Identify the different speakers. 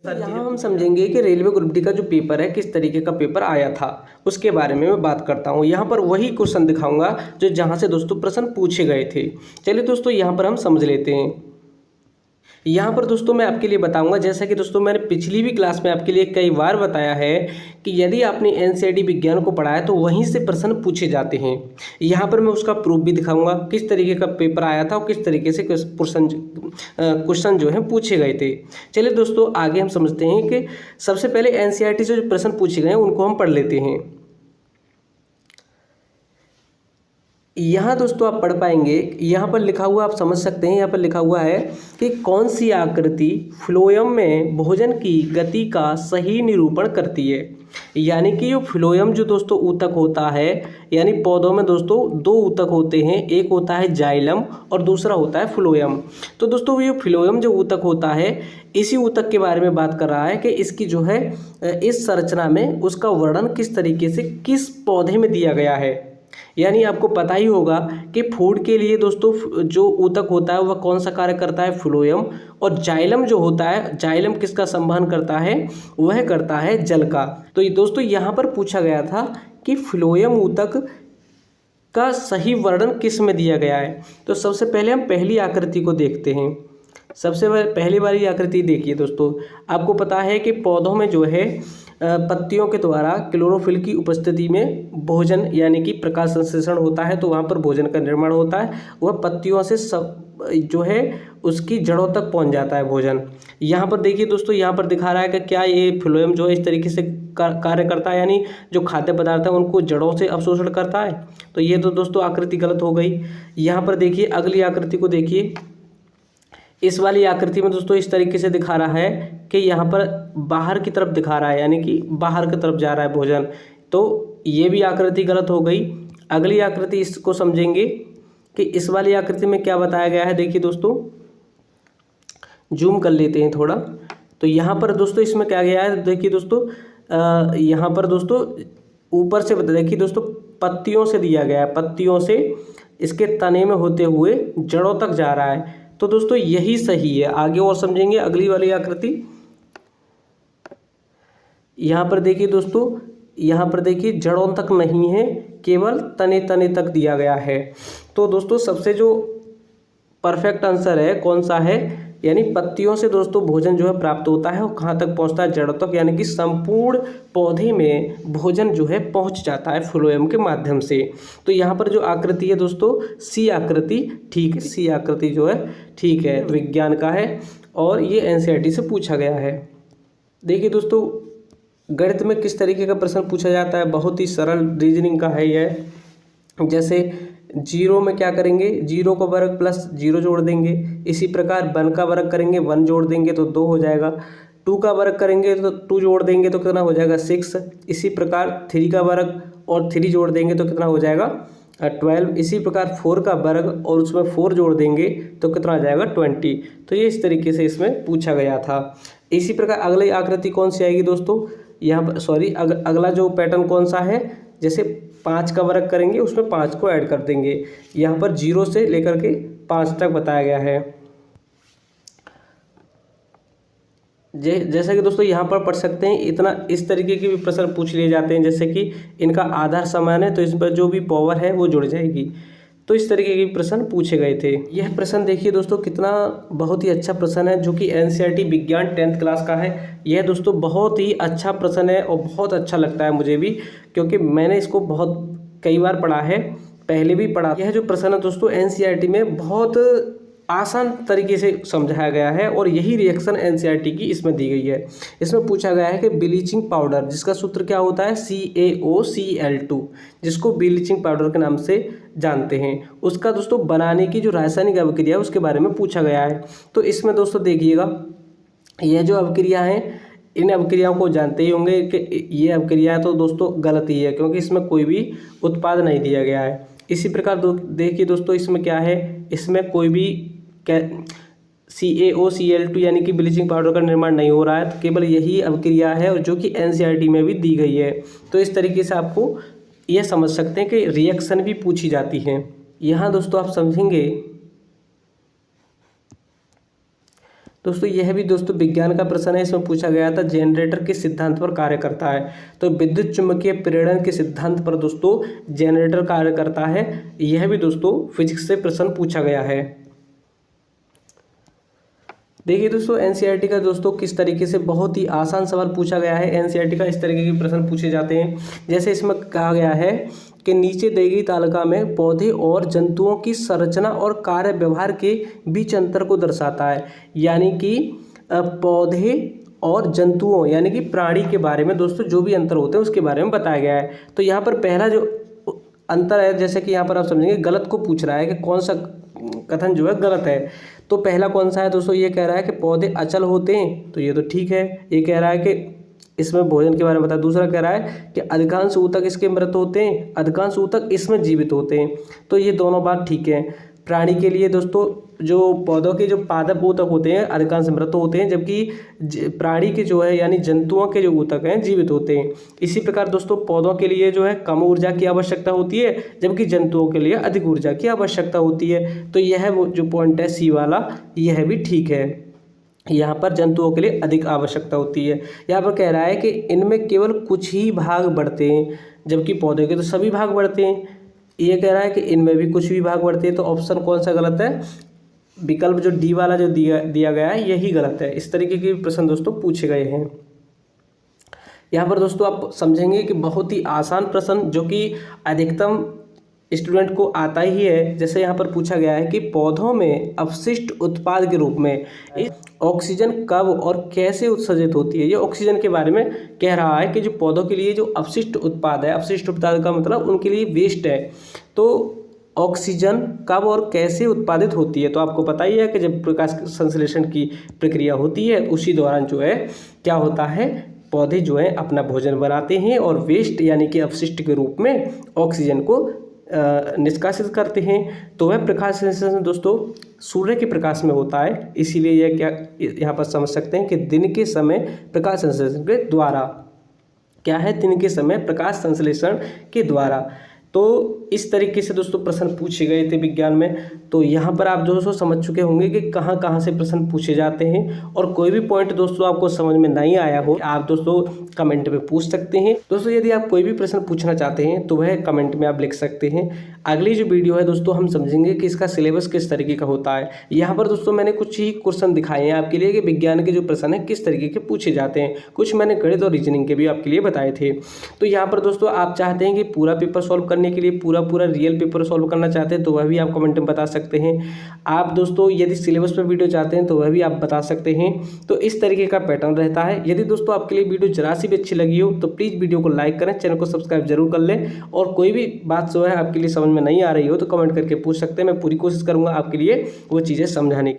Speaker 1: तो यहाँ हम समझेंगे कि रेलवे ग्रुप डी का जो पेपर है किस तरीके का पेपर आया था, उसके बारे में मैं बात करता हूँ। यहाँ पर वही क्वेश्चन दिखाऊंगा जो जहाँ से दोस्तों प्रश्न पूछे गए थे। चलिए दोस्तों यहाँ पर हम समझ लेते हैं। यहाँ पर दोस्तों मैं आपके लिए बताऊंगा, जैसा कि दोस्तों मैंने पिछली भी क्लास में आपके लिए कई बार बताया है कि यदि आपने एनसीईआरटी विज्ञान को पढ़ा है तो वहीं से प्रश्न पूछे जाते हैं। यहाँ पर मैं उसका प्रूफ भी दिखाऊंगा किस तरीके का पेपर आया था और किस तरीके से क्वेश्चन जो है पूछे गए थे। चलिए दोस्तों आगे हम समझते हैं कि सबसे पहले एनसीईआरटी से जो प्रश्न पूछे गए हैं उनको हम पढ़ लेते हैं। यहाँ दोस्तों आप पढ़ पाएंगे, यहाँ पर लिखा हुआ आप समझ सकते हैं। यहाँ पर लिखा हुआ है कि कौन सी आकृति फ्लोएम में भोजन की गति का सही निरूपण करती है। यानी कि जो फ्लोएम जो दोस्तों ऊतक होता है, यानी पौधों में दोस्तों दो ऊतक होते हैं, एक होता है जाइलम और दूसरा होता है फ्लोएम। तो दोस्तों ये फ्लोएम जो ऊतक होता है, इसी ऊतक के बारे में बात कर रहा है कि इसकी जो है इस संरचना में उसका वर्णन किस तरीके से किस पौधे में दिया गया है। यानी आपको पता ही होगा कि फूड के लिए दोस्तों जो ऊतक होता है वह कौन सा कार्य करता है, फ्लोएम। और जाइलम जो होता है, जाइलम किसका संवहन करता है, वह करता है जल का। तो ये दोस्तों यहाँ पर पूछा गया था कि फ्लोएम ऊतक का सही वर्णन किस में दिया गया है। तो सबसे पहले हम पहली आकृति को देखते हैं। सबसे पहली वाली आकृति देखिए दोस्तों, आपको पता है कि पौधों में जो है पत्तियों के द्वारा क्लोरोफिल की उपस्थिति में भोजन यानी कि प्रकाश संश्लेषण होता है, तो वहाँ पर भोजन का निर्माण होता है। वह पत्तियों से सब जो है उसकी जड़ों तक पहुँच जाता है भोजन। यहाँ पर देखिए दोस्तों, यहाँ पर दिखा रहा है कि क्या ये फ्लोएम जो है इस तरीके से कार्य करता है, यानी जो खाद्य पदार्थ है उनको जड़ों से अवशोषण करता है। तो ये तो दोस्तों आकृति गलत हो गई। यहाँ पर देखिए अगली आकृति को देखिए। इस वाली आकृति में दोस्तों इस तरीके से दिखा रहा है कि यहाँ पर बाहर की तरफ दिखा रहा है, यानी कि बाहर की तरफ जा रहा है भोजन। तो ये भी आकृति गलत हो गई। अगली आकृति इसको समझेंगे कि इस वाली आकृति में क्या बताया गया है। देखिए दोस्तों, जूम कर लेते हैं थोड़ा। तो यहाँ पर दोस्तों इसमें क्या गया है, देखिए दोस्तों यहाँ पर दोस्तों ऊपर से देखिए दोस्तों पत्तियों से दिया गया है, पत्तियों से इसके तने में होते हुए जड़ों तक जा रहा है। तो दोस्तों यही सही है। आगे और समझेंगे अगली वाली आकृति। यहाँ पर देखिए दोस्तों, यहाँ पर देखिए जड़ों तक नहीं है, केवल तने तने तक दिया गया है। तो दोस्तों सबसे जो परफेक्ट आंसर है कौन सा है, यानी पत्तियों से दोस्तों भोजन जो है प्राप्त होता है और कहाँ तक पहुँचता है, जड़ों तक। यानी कि संपूर्ण पौधे में भोजन जो है पहुँच जाता है फ्लोएम के माध्यम से। तो यहाँ पर जो आकृति है दोस्तों सी आकृति ठीक है, सी आकृति जो है ठीक है, विज्ञान का है और ये एनसीईआरटी से पूछा गया है। देखिए दोस्तों गणित में किस तरीके का प्रश्न पूछा जाता है, बहुत ही सरल रीजनिंग का है यह। जैसे जीरो में क्या करेंगे, जीरो का वर्ग प्लस जीरो जोड़ देंगे। इसी प्रकार 1 का वर्ग करेंगे, 1 जोड़ देंगे तो 2 हो जाएगा। 2 का वर्ग करेंगे तो 2 जोड़ देंगे तो कितना हो जाएगा, 6। इसी प्रकार 3 का वर्ग और 3 जोड़ देंगे तो कितना हो जाएगा, 12। इसी प्रकार 4 का वर्ग और उसमें 4 जोड़ देंगे तो कितना आ जाएगा, 20। तो ये इस तरीके से इसमें पूछा गया था। इसी प्रकार अगली आकृति कौन सी आएगी दोस्तों, यहाँ पर अगला जो पैटर्न कौन सा है, जैसे 5 का वर्ग करेंगे उसमें 5 को ऐड कर देंगे। यहाँ पर 0 से लेकर के 5 तक बताया गया है। जैसा कि दोस्तों यहाँ पर पढ़ सकते हैं, इतना इस तरीके के भी प्रश्न पूछ लिए जाते हैं। जैसे कि इनका आधार समान है तो इस पर जो भी पावर है वो जुड़ जाएगी। तो इस तरीके के प्रश्न पूछे गए थे। यह प्रश्न देखिए दोस्तों कितना बहुत ही अच्छा प्रश्न है, जो कि एनसीईआरटी विज्ञान 10th क्लास का है। यह दोस्तों बहुत ही अच्छा प्रश्न है और बहुत अच्छा लगता है मुझे भी, क्योंकि मैंने इसको बहुत कई बार पढ़ा है, पहले भी पढ़ा। यह जो प्रश्न है दोस्तों एनसीईआरटी में बहुत आसान तरीके से समझाया गया है और यही रिएक्शन एनसीईआरटी की इसमें दी गई है। इसमें पूछा गया है कि ब्लीचिंग पाउडर, जिसका सूत्र क्या होता है, CaOCl2, जिसको ब्लीचिंग पाउडर के नाम से जानते हैं, उसका दोस्तों बनाने की जो रासायनिक अभिक्रिया है उसके बारे में पूछा गया है। तो इसमें दोस्तों देखिएगा, यह जो अभिक्रिया है, इन अभिक्रियाओं को जानते ही होंगे कि ये अभिक्रिया तो दोस्तों गलत ही है, क्योंकि इसमें कोई भी उत्पाद नहीं दिया गया है। इसी प्रकार देखिए दोस्तों इसमें क्या है, इसमें कोई भी CaOCl2 यानी कि ब्लीचिंग पाउडर का निर्माण नहीं हो रहा है, तो केवल यही अभिक्रिया है और जो कि एनसीईआरटी में भी दी गई है। तो इस तरीके से आपको यह समझ सकते हैं कि रिएक्शन भी पूछी जाती है। यहाँ दोस्तों आप समझेंगे दोस्तों यह भी दोस्तों विज्ञान का प्रश्न है, इसमें पूछा गया था जनरेटर किस सिद्धांत पर कार्य करता है। तो विद्युत चुम्बकीय प्रेरण के सिद्धांत पर दोस्तों जनरेटर कार्य करता है। यह भी दोस्तों फिजिक्स से प्रश्न पूछा गया है। देखिए दोस्तों एनसीईआरटी का दोस्तों किस तरीके से बहुत ही आसान सवाल पूछा गया है। एनसीईआरटी का इस तरीके के प्रश्न पूछे जाते हैं, जैसे इसमें कहा गया है कि नीचे दी गई तालिका में पौधे और जंतुओं की संरचना और कार्य व्यवहार के बीच अंतर को दर्शाता है। यानी कि पौधे और जंतुओं यानी कि प्राणी के बारे में दोस्तों जो भी अंतर होते हैं उसके बारे में बताया गया है। तो यहाँ पर पहला जो अंतर है, जैसे कि यहाँ पर आप समझेंगे गलत को पूछ रहा है कि कौन सा कथन जो है गलत है। तो पहला कौन सा है दोस्तों, ये कह रहा है कि पौधे अचल होते हैं, तो ये तो ठीक है। ये कह रहा है कि इसमें भोजन के बारे में बता। दूसरा कह रहा है कि अधिकांश ऊतक इसके मृत होते हैं, अधिकांश ऊतक इसमें जीवित होते हैं, तो ये दोनों बात ठीक है। प्राणी के लिए दोस्तों जो पौधों के जो पादप ऊतक होते हैं अधिकांश मृत होते हैं, जबकि प्राणी के जो है यानी जंतुओं के जो ऊतक हैं जीवित होते हैं। इसी प्रकार दोस्तों पौधों के लिए जो है कम ऊर्जा की आवश्यकता होती है, जबकि जंतुओं के लिए अधिक ऊर्जा की आवश्यकता होती है। तो यह वो जो पॉइंट है सी वाला, यह भी ठीक है। यहाँ पर जंतुओं के लिए अधिक आवश्यकता होती है। यहाँ पर कह रहा है कि इनमें केवल कुछ ही भाग बढ़ते हैं, जबकि पौधे के तो सभी भाग बढ़ते हैं। ये कह रहा है कि इनमें भी कुछ भी भाग बढ़ते हैं, तो ऑप्शन कौन सा गलत है, विकल्प जो डी वाला जो दिया गया है यही गलत है। इस तरीके के प्रश्न दोस्तों पूछे गए हैं। यहाँ पर दोस्तों आप समझेंगे कि बहुत ही आसान प्रश्न जो कि अधिकतम स्टूडेंट को आता ही है। जैसे यहाँ पर पूछा गया है कि पौधों में अपशिष्ट उत्पाद के रूप में ऑक्सीजन कब और कैसे उत्सर्जित होती है। ये ऑक्सीजन के बारे में कह रहा है कि जो पौधों के लिए जो अपशिष्ट उत्पाद है, अपशिष्ट उत्पाद का मतलब उनके लिए वेस्ट है, तो ऑक्सीजन कब और कैसे उत्पादित होती है। तो आपको पता ही है कि जब प्रकाश संश्लेषण की प्रक्रिया होती है उसी दौरान जो है क्या होता है, पौधे जो है अपना भोजन बनाते हैं और वेस्ट यानी कि अपशिष्ट के रूप में ऑक्सीजन को निष्कासित करते हैं। तो वह प्रकाश संश्लेषण दोस्तों सूर्य के प्रकाश में होता है। इसीलिए यह क्या यहाँ पर समझ सकते हैं कि दिन के समय प्रकाश संश्लेषण के द्वारा क्या है, दिन के समय प्रकाश संश्लेषण के द्वारा। तो इस तरीके से दोस्तों प्रश्न पूछे गए थे विज्ञान में। तो यहाँ पर आप दोस्तों समझ चुके होंगे कि कहाँ कहाँ से प्रश्न पूछे जाते हैं। और कोई भी पॉइंट दोस्तों आपको समझ में नहीं आया हो, आप दोस्तों कमेंट में पूछ सकते हैं। दोस्तों यदि आप कोई भी प्रश्न पूछना चाहते हैं तो वह कमेंट में आप लिख सकते हैं। अगली जो वीडियो है दोस्तों हम समझेंगे कि इसका सिलेबस किस तरीके का होता है। यहाँ पर दोस्तों मैंने कुछ ही क्वेश्चन दिखाए हैं आपके लिए कि विज्ञान के जो प्रश्न है किस तरीके के पूछे जाते हैं। कुछ मैंने गणित और रीजनिंग के भी आपके लिए बताए थे। तो यहाँ पर दोस्तों आप चाहते हैं कि पूरा पेपर सॉल्व करने के लिए पूरा रियल पेपर सॉल्व करना चाहते हैं तो वह भी आप कमेंट में बता सकते हैं। आप दोस्तों यदि सिलेबस पर वीडियो चाहते हैं तो वह भी आप बता सकते हैं। तो इस तरीके का पैटर्न रहता है। यदि दोस्तों आपके लिए वीडियो जरा सी भी अच्छी लगी हो तो प्लीज़ वीडियो को लाइक करें, चैनल को सब्सक्राइब जरूर कर लें। और कोई भी बात जो है आपके लिए समझ में नहीं आ रही हो तो कमेंट करके पूछ सकते हैं। मैं पूरी कोशिश करूँगा आपके लिए वो चीज़ें समझाने की।